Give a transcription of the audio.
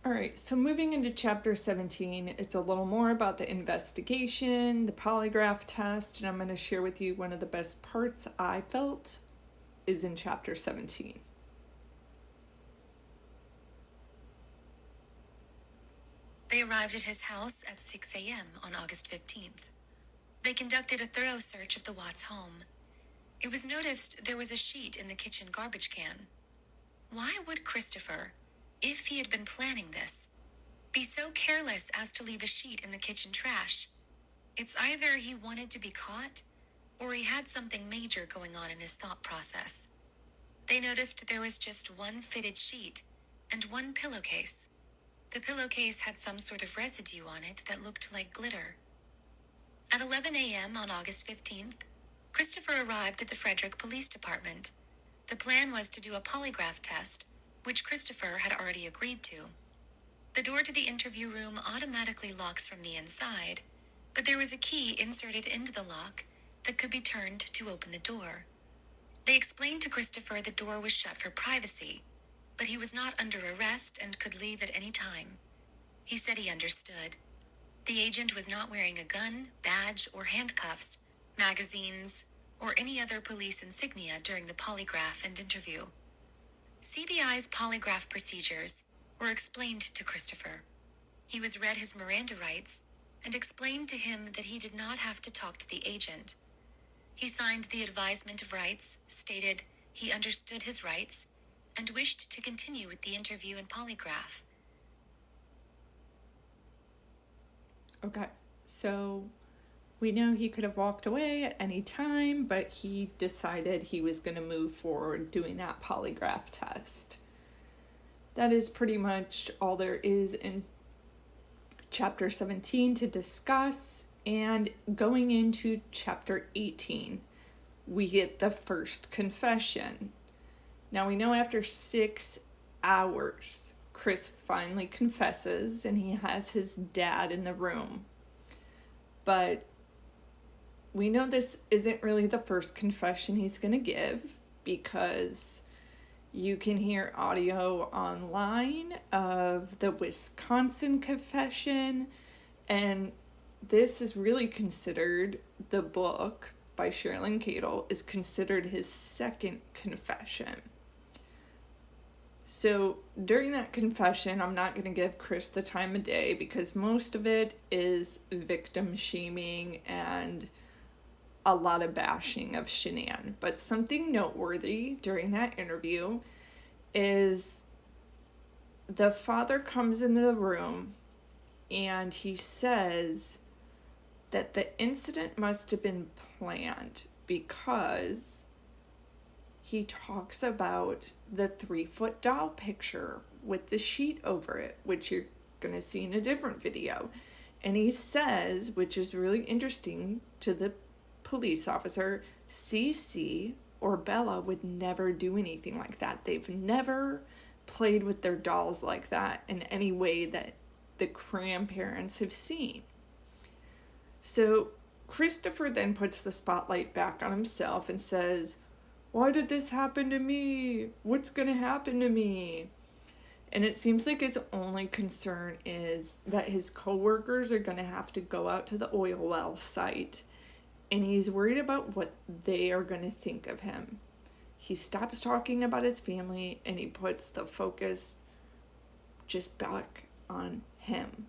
All right, so moving into chapter 17, it's a little more about the investigation, the polygraph test, and I'm going to share with you one of the best parts I felt is in chapter 17. They arrived at his house at 6 a.m. on August 15th. They conducted a thorough search of the Watts home. It was noticed there was a sheet in the kitchen garbage can. Why would Christopher, if he had been planning this, be so careless as to leave a sheet in the kitchen trash? It's either he wanted to be caught, or he had something major going on in his thought process. They noticed there was just one fitted sheet and one pillowcase. The pillowcase had some sort of residue on it that looked like glitter. At 11 a.m. on August 15th, Christopher arrived at the Frederick Police Department. The plan was to do a polygraph test, which Christopher had already agreed to. The door to the interview room automatically locks from the inside, but there was a key inserted into the lock that could be turned to open the door. They explained to Christopher the door was shut for privacy, but he was not under arrest and could leave at any time. He said he understood. The agent was not wearing a gun, badge, or handcuffs, magazines, or any other police insignia during the polygraph and interview. CBI's polygraph procedures were explained to Christopher. He was read his Miranda rights and explained to him that he did not have to talk to the agent. He signed the advisement of rights, stated he understood his rights, and wished to continue with the interview and polygraph. Okay, so we know he could have walked away at any time, but he decided he was going to move forward doing that polygraph test. That is pretty much all there is in chapter 17 to discuss. And going into chapter 18, we get the first confession. Now we know after 6 hours, Chris finally confesses and he has his dad in the room. But we know this isn't really the first confession he's going to give, because you can hear audio online of the Wisconsin confession, and this is really considered, the book by Sherilyn Cadle is considered his second confession. So during that confession, I'm not going to give Chris the time of day because most of it is victim shaming and a lot of bashing of Shanann. But something noteworthy during that interview is the father comes into the room and he says that the incident must have been planned because he talks about the 3-foot doll picture with the sheet over it, which you're going to see in a different video. And he says, which is really interesting to the police officer, Cece or Bella would never do anything like that. They've never played with their dolls like that in any way that the grandparents have seen. So Christopher then puts the spotlight back on himself and says, "Why did this happen to me? What's going to happen to me?" And it seems like his only concern is that his coworkers are going to have to go out to the oil well site, and he's worried about what they are going to think of him. He stops talking about his family and he puts the focus just back on him.